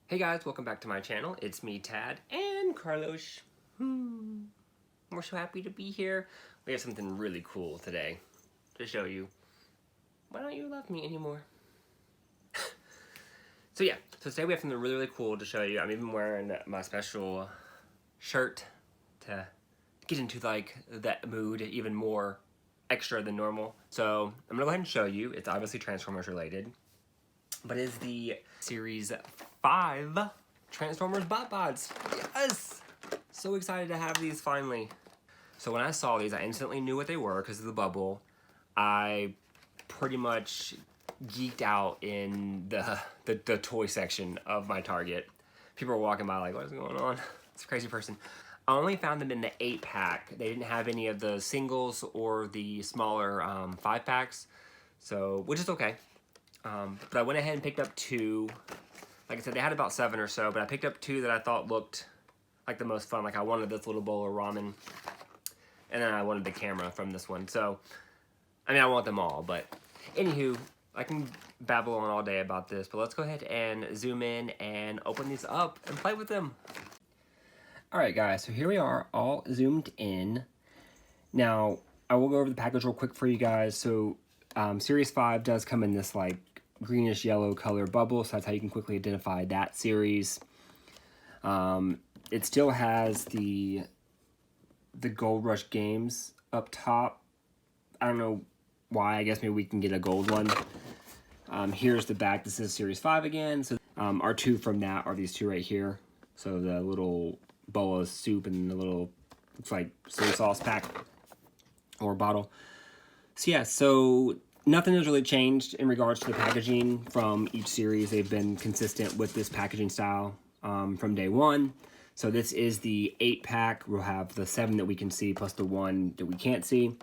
Hey guys, welcome back to my channel. It's me, Tad, and Carlos. We're so happy to be here. We have something really cool today to show you. Why don't you love me anymore? So today we have something really cool to show you. I'm even wearing my special shirt to get into like that mood even more extra than normal. So I'm gonna go ahead and show you. It's obviously Transformers related, but it's the Series 5 Transformers BotBots. Yes! So excited to have these finally. So when I saw these, I instantly knew what they were because of the bubble. I pretty much geeked out in the toy section of my Target. People were walking by like, what is going on? It's a crazy person. I only found them in the 8-pack. They didn't have any of the singles or the smaller 5-packs, so which is okay. But I went ahead and picked up 2. Like I said, they had about 7 or so, but I picked up 2 that I thought looked like the most fun. Like I wanted this little bowl of ramen, and then I wanted the camera from this one. So, I mean, I want them all, but anywho, I can babble on all day about this, but let's go ahead and zoom in and open these up and play with them. All right, guys, so here we are, all zoomed in. Now, I will go over the package real quick for you guys. So, Series 5 does come in this, like, greenish yellow color bubble, so that's how you can quickly identify that series. It still has the Gold Rush games up top. I don't know why. I guess maybe we can get a gold one. Here's the back. This is Series 5 again. So our 2 from that are these 2 right here. So the little bowl of soup and the little, looks like soy sauce pack or bottle. So yeah, so nothing has really changed in regards to the packaging from each series. They've been consistent with this packaging style from day one. So this is the 8-pack. We'll have the 7 that we can see plus the 1 that we can't see.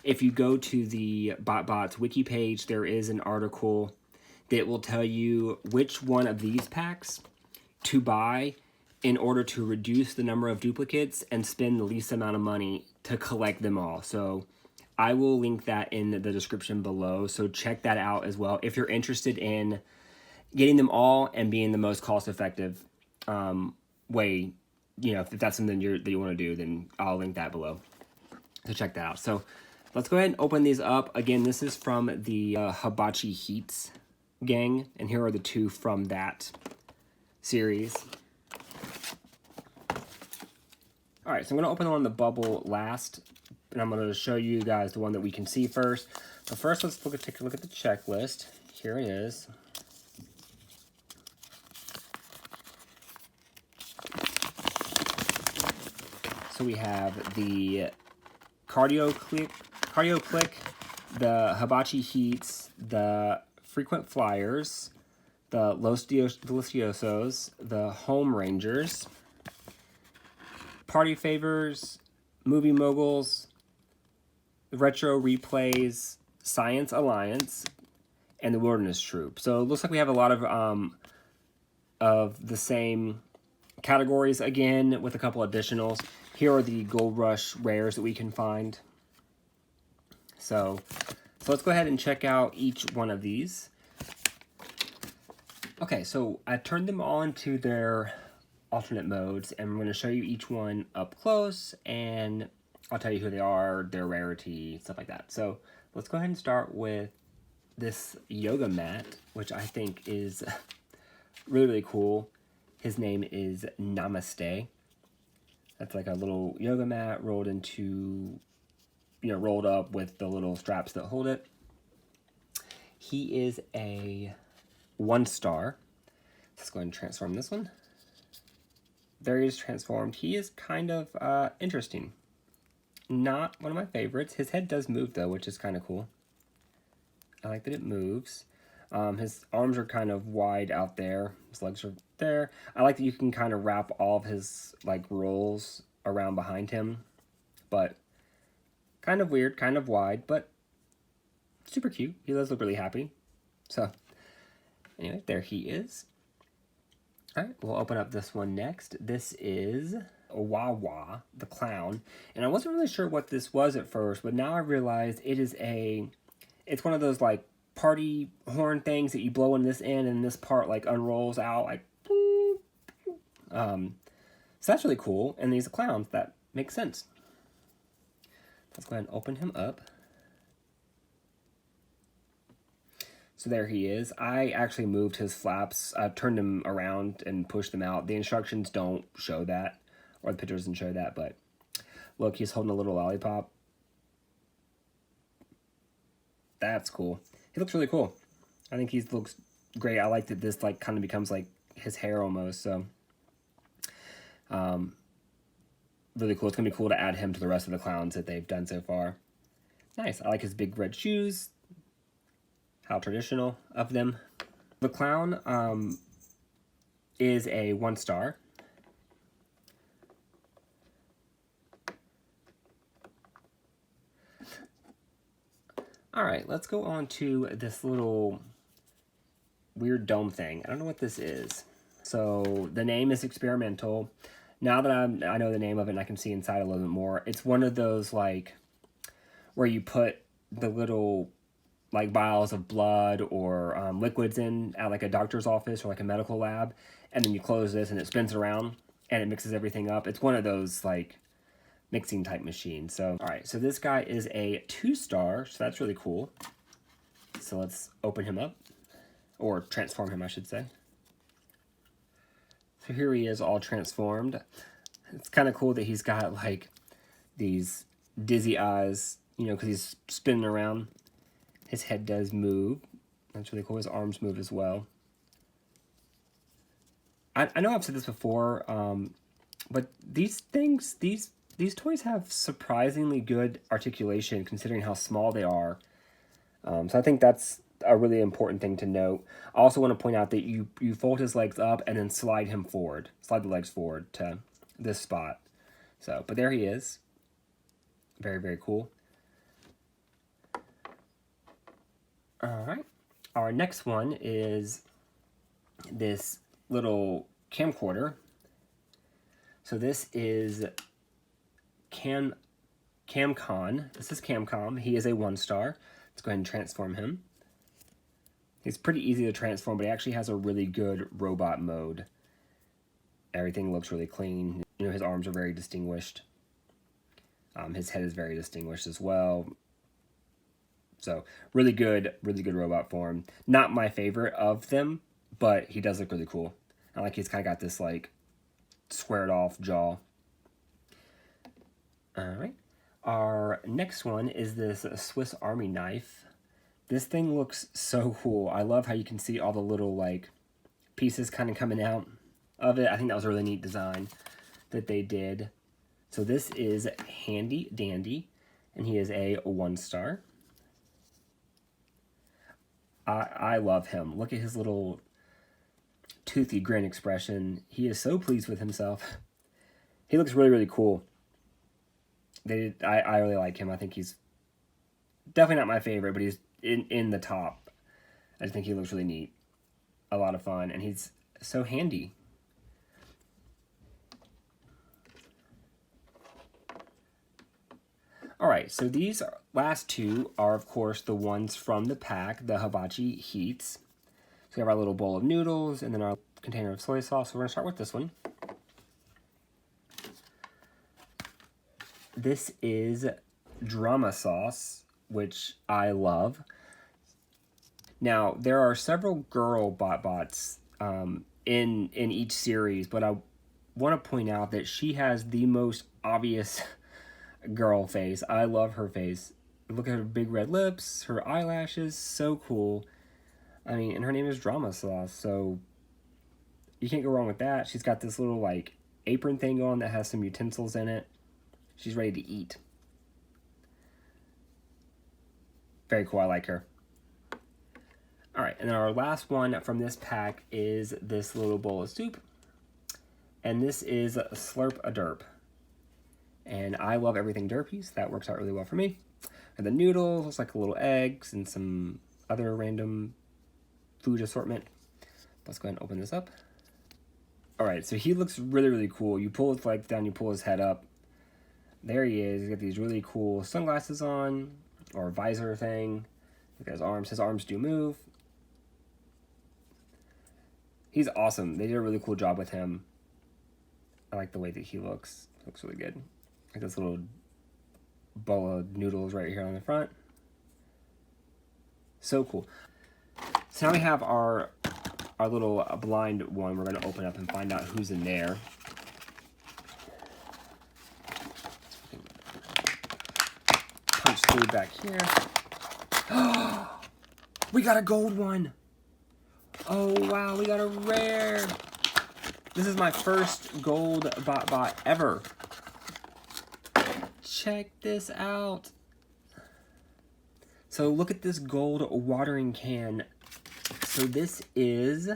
If you go to the BotBots wiki page, there is an article that will tell you which one of these packs to buy in order to reduce the number of duplicates and spend the least amount of money to collect them all. So I will link that in the description below, so check that out as well if you're interested in getting them all and being the most cost-effective way. You know, if that's something that you want to do, then I'll link that below, so check that out. So let's go ahead and open these up. Again, this is from the Hibachi Heats gang, and here are the 2 from that series. All right, so I'm going to open on the bubble last, and I'm going to show you guys the one that we can see first. But first, let's take a look at the checklist. Here it is. So we have the Cardio Click, the Hibachi Heats, the Frequent Flyers, the Los Deliciosos, the Home Rangers, Party Favors, Movie Moguls, Retro Replays, Science Alliance, and the Wilderness Troop. So it looks like we have a lot of the same categories again with a couple additionals. Here are the Gold Rush rares that we can find. So let's go ahead and check out each one of these. Okay, so I turned them all into their alternate modes, and I'm going to show you each one up close, and I'll tell you who they are, their rarity, stuff like that. So let's go ahead and start with this yoga mat, which I think is really cool. His name is Namaste. That's like a little yoga mat rolled into, rolled up with the little straps that hold it. He is a 1-star. Let's go ahead and transform this one. There he is transformed. He is kind of interesting. Not one of my favorites. His head does move though, which is kind of cool. I like that it moves. His arms are kind of wide out there. His legs are there. I like that you can kind of wrap all of his like rolls around behind him, but kind of weird, kind of wide, but super cute. He does look really happy. So anyway, there he is. All right, we'll open up this one next. This is Wawa the Clown, and I wasn't really sure what this was at first, but now I realized it's one of those like party horn things that you blow in this end, and this part like unrolls out like So that's really cool, and he's a clown. That makes sense. Let's go ahead and open him up. So there he is. I actually moved his flaps. I turned him around and pushed them out. The instructions don't show that, or the picture doesn't show that, but look, he's holding a little lollipop. That's cool. He looks really cool. I think he looks great. I like that this like kind of becomes like his hair almost, so really cool. It's gonna be cool to add him to the rest of the clowns that they've done so far. Nice. I like his big red shoes. How traditional of them. The clown is a 1-star. All right, let's go on to this little weird dome thing. I don't know what this is. So the name is experimental. Now that I know the name of it and I can see inside a little bit more, it's one of those like where you put the little like vials of blood or liquids in at like a doctor's office or like a medical lab, and then you close this and it spins around and it mixes everything up. It's one of those like mixing type machines. So all right, so this guy is a 2-star, so that's really cool. So let's open him up, or transform him I should say. So here he is all transformed. It's kind of cool that he's got like these dizzy eyes, you know, because he's spinning around. His head does move. That's really cool. His arms move as well. I know I've said this before, but these things, these toys have surprisingly good articulation considering how small they are. So I think that's a really important thing to note. I also want to point out that you fold his legs up and then slide him forward. Slide the legs forward to this spot. So, but there he is. Very, very cool. All right, our next one is this little camcorder. So this is Camcon. This is Camcom. He is a 1-star. Let's go ahead and transform him. He's pretty easy to transform, but he actually has a really good robot mode. Everything looks really clean. You know, his arms are very distinguished. His head is very distinguished as well. So really good robot form. Not my favorite of them, but he does look really cool. I like he's kind of got this like squared off jaw. All right. Our next one is this Swiss Army knife. This thing looks so cool. I love how you can see all the little like pieces kind of coming out of it. I think that was a really neat design that they did. So this is Handy Dandy, and he is a 1-star. I love him. Look at his little toothy grin expression. He is so pleased with himself. He looks really, really cool. I really like him. I think he's definitely not my favorite, but he's in the top. I just think he looks really neat. A lot of fun, and he's so handy. All right, so these last two are, of course, the ones from the pack, the hibachi heats. So we have our little bowl of noodles and then our container of soy sauce. So we're going to start with this one. This is drama sauce, which I love. Now, there are several girl BotBots in each series, but I want to point out that she has the most obvious girl face. I love her face. Look at her big red lips, her eyelashes, so cool. I mean, and her name is Drama Sauce, so you can't go wrong with that. She's got this little like apron thing on that has some utensils in it. She's ready to eat. Very cool. I like her. All right, and then our last one from this pack is this little bowl of soup, and this is Slurp-a-Derp. And I love everything derpy, so that works out really well for me. And the noodles, looks like little eggs and some other random food assortment. Let's go ahead and open this up. All right, so he looks really, really cool. You pull his legs down, you pull his head up. There he is. He's got these really cool sunglasses on, or visor thing. Look at his arms. His arms do move. He's awesome. They did a really cool job with him. I like the way that he looks. Looks really good. Like this little bowl of noodles right here on the front. So cool. So now we have our little blind one. We're going to open up and find out who's in there. Punch through back here. We got a gold one. Oh wow, we got a rare. This is my first gold BotBot ever. Check this out. So look at this gold watering can. So this is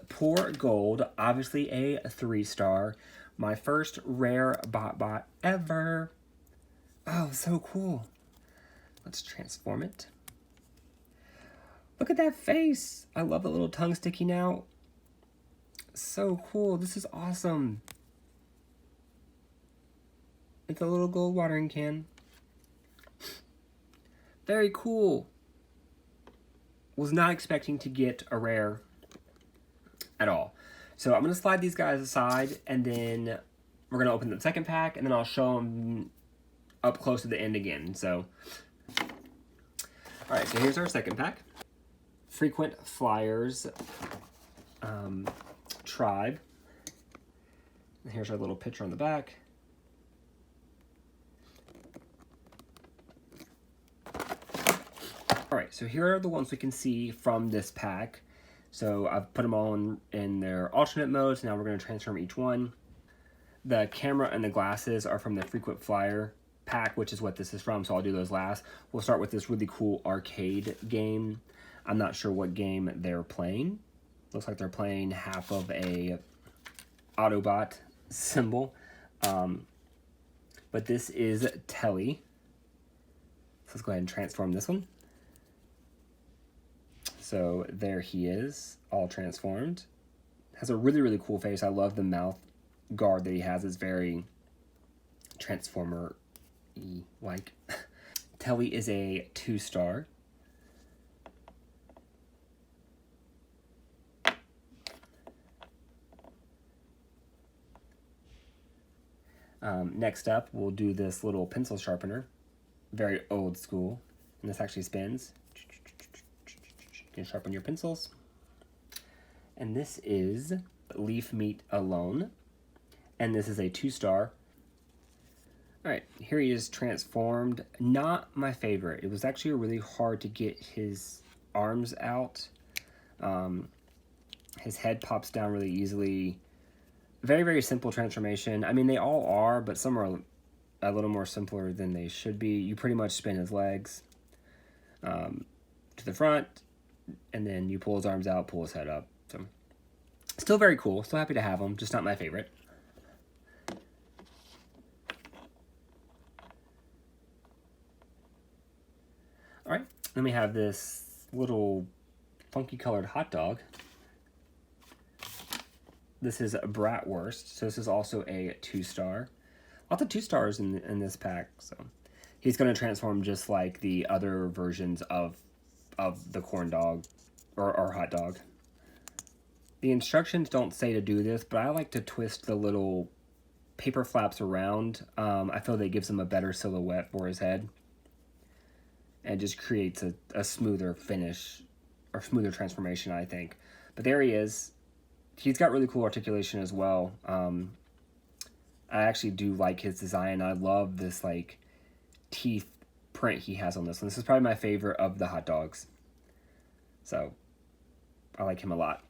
pure gold, obviously a 3-star. My first rare BotBot ever. Oh, so cool. Let's transform it. Look at that face. I love the little tongue sticking out. So cool. This is awesome. It's a little gold watering can. Very cool. Was not expecting to get a rare at all. So I'm going to slide these guys aside, and then we're going to open the second pack, and then I'll show them up close to the end again. So, alright, so here's our second pack. Frequent Flyers Tribe. And here's our little picture on the back. Alright, so here are the ones we can see from this pack. So I've put them all in their alternate modes. Now we're going to transform each one. The camera and the glasses are from the Frequent Flyer pack, which is what this is from, so I'll do those last. We'll start with this really cool arcade game. I'm not sure what game they're playing. Looks like they're playing half of a Autobot symbol. But this is Telly. So let's go ahead and transform this one. So there he is, all transformed. Has a really, really cool face. I love the mouth guard that he has. It's very Transformer-y like. Telly is a 2-star. Next up, we'll do this little pencil sharpener. Very old school. And this actually spins. You can sharpen your pencils. And this is Leaf Meat Alone. And this is a 2-star. Alright, here he is transformed. Not my favorite. It was actually really hard to get his arms out. His head pops down really easily. Very, very simple transformation. I mean, they all are, but some are a little more simpler than they should be. You pretty much spin his legs to the front, and then you pull his arms out, pull his head up. So, still very cool. Still happy to have him, just not my favorite. All right, then we have this little funky colored hot dog. This is a Bratwurst, so this is also a 2-star. Lots of 2-stars in this pack, so he's going to transform just like the other versions of the corn dog or hot dog. The instructions don't say to do this, but I like to twist the little paper flaps around. I feel that gives him a better silhouette for his head, and just creates a smoother finish or smoother transformation, I think. But there he is. He's got really cool articulation as well. I actually do like his design. I love this like teeth print he has on this one. This is probably my favorite of the hot dogs. So I like him a lot.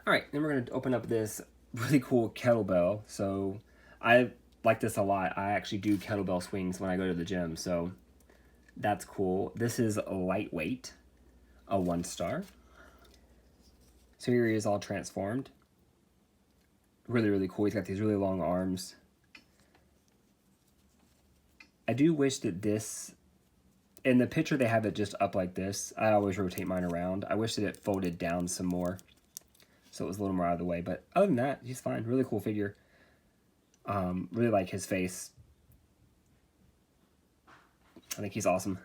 All right, then we're going to open up this really cool Kettle Bell. So I like this a lot. I actually do kettlebell swings when I go to the gym, so that's cool. This is Lightweight, a 1-star. So here he is all transformed. Really, really cool. He's got these really long arms. I do wish that this, in the picture they have it just up like this. I always rotate mine around. I wish that it folded down some more, so it was a little more out of the way. But other than that, he's fine. Really cool figure. Really like his face. I think he's awesome.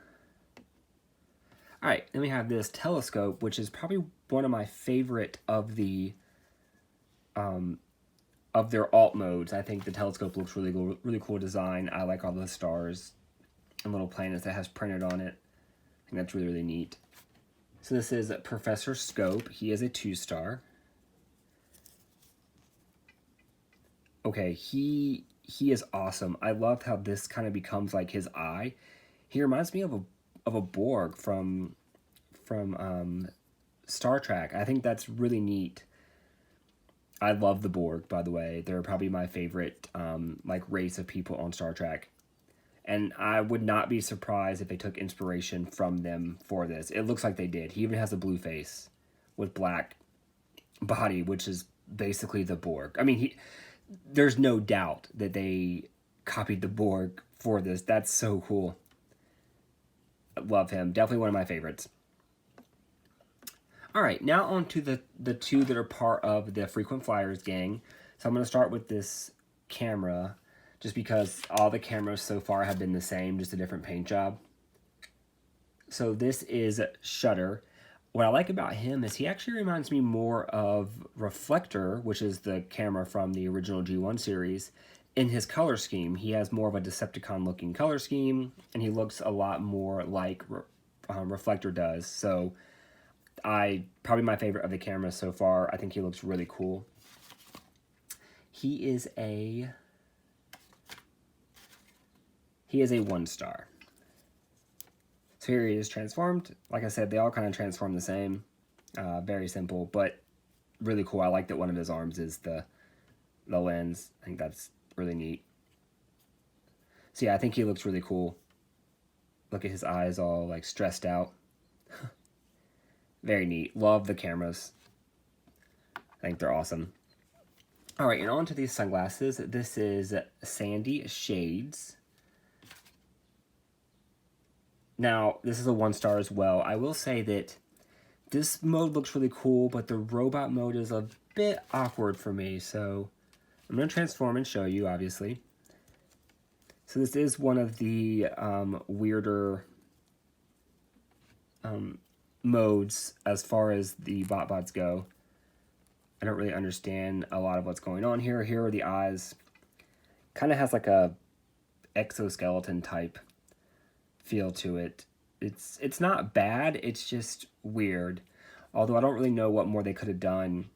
All right, then we have this telescope, which is probably one of my favorite of their alt modes. I think the telescope looks really cool design. I like all the stars and little planets that has printed on it. I think that's really neat. So this is Professor Scope. He is a 2-star. Okay, he is awesome. I love how this kind of becomes like his eye. He reminds me of a Borg from Star Trek. I think that's really neat. I love the Borg, by the way. They're probably my favorite like race of people on Star Trek. And I would not be surprised if they took inspiration from them for this. It looks like they did. He even has a blue face with black body, which is basically the Borg. I mean, there's no doubt that they copied the Borg for this. That's so cool. I love him. Definitely one of my favorites. All right, now on to the two that are part of the Frequent Flyers gang. So I'm going to start with this camera, just because all the cameras so far have been the same, just a different paint job. So this is Shutter. What I like about him is he actually reminds me more of Reflector, which is the camera from the original G1 series, in his color scheme. He has more of a Decepticon-looking color scheme, and he looks a lot more like Reflector does. So probably my favorite of the cameras so far. I think he looks really cool. He is a 1-star. So here he is transformed. Like I said, they all kind of transform the same. Very simple, but really cool. I like that one of his arms is the lens. I think that's really neat. So yeah, I think he looks really cool. Look at his eyes all like stressed out. Very neat. Love the cameras. I think they're awesome. All right, and on to these sunglasses. This is Sandy Shades. Now, this is a 1-star as well. I will say that this mode looks really cool, but the robot mode is a bit awkward for me. So I'm going to transform and show you, obviously. So this is one of the weirder modes as far as the BotBots go. I don't really understand a lot of what's going on here. Here are the eyes. Kind of has like a exoskeleton type feel to it. It's not bad, it's just weird. Although I don't really know what more they could have done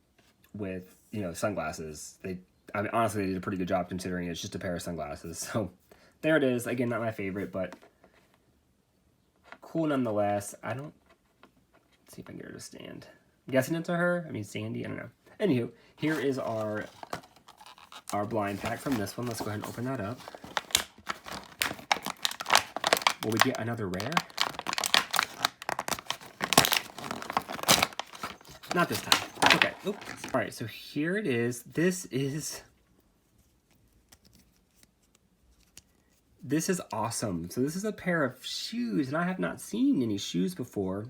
with, sunglasses. I mean, honestly, they did a pretty good job considering it's just a pair of sunglasses. So there it is. Again, not my favorite, but cool nonetheless. Let's see if I can get her to stand. I'm guessing it's a her. I mean, Sandy, I don't know. Anywho, here is our blind pack from this one. Let's go ahead and open that up. Will we get another rare? Not this time. Okay. Oops. All right, so here it is. This is awesome. So this is a pair of shoes, and I have not seen any shoes before.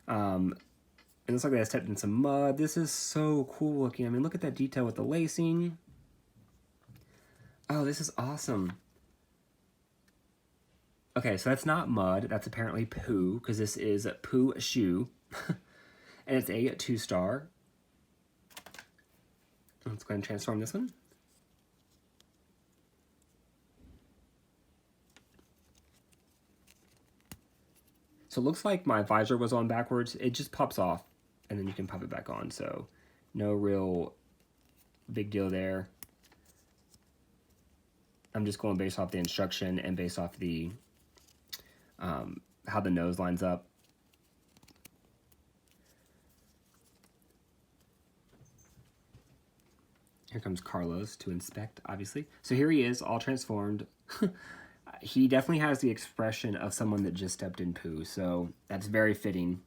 It looks like they stepped in some mud. This is so cool looking. I mean, look at that detail with the lacing. Oh, this is awesome. Okay, so that's not mud. That's apparently poo, because this is poo shoe. And it's a 2-star. Let's go ahead and transform this one. So it looks like my visor was on backwards. It just pops off, and then you can pop it back on. So no real big deal there. I'm just going based off the instruction and based off the how the nose lines up. Here comes Carlos to inspect, obviously. So here he is, all transformed. He definitely has the expression of someone that just stepped in poo, so that's very fitting.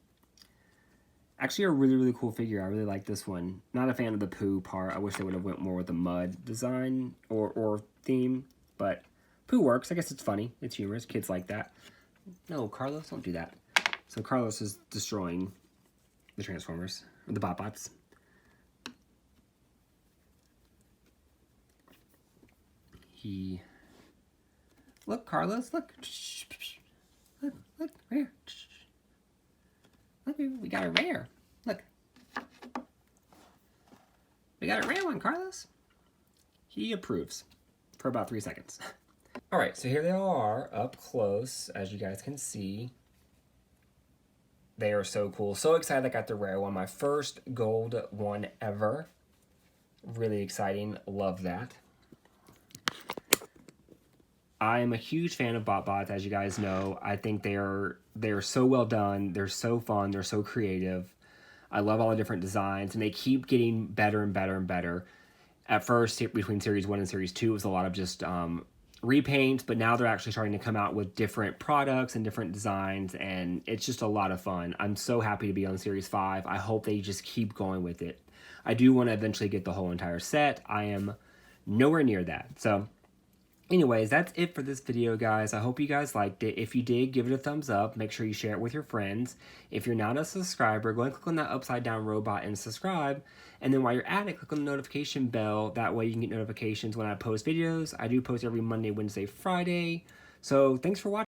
Actually, a really cool figure. I really like this one. Not a fan of the poo part. I wish they would have went more with the mud design or theme, but poo works. I guess it's funny. It's humorous. Kids like that. No, Carlos, don't do that. So Carlos is destroying the Transformers, or the BotBots. Look, Carlos, look. Look, right here. Look, we got a rare. Look. We got a rare one, Carlos. He approves for about 3 seconds. All right, so here they are up close, as you guys can see. They are so cool. So excited I got the rare one. My first gold one ever. Really exciting. Love that. I am a huge fan of BotBots, as you guys know. I think they're so well done. They're so fun. They're so creative. I love all the different designs, and they keep getting better and better and better. At first, between Series 1 and Series 2, it was a lot of just repaints, but now they're actually starting to come out with different products and different designs, and it's just a lot of fun. I'm so happy to be on Series 5. I hope they just keep going with it. I do want to eventually get the whole entire set. I am nowhere near that. So anyways, that's it for this video, guys. I hope you guys liked it. If you did, give it a thumbs up. Make sure you share it with your friends. If you're not a subscriber, go and click on that upside down robot and subscribe. And then while you're at it, click on the notification bell. That way you can get notifications when I post videos. I do post every Monday, Wednesday, Friday. So thanks for watching.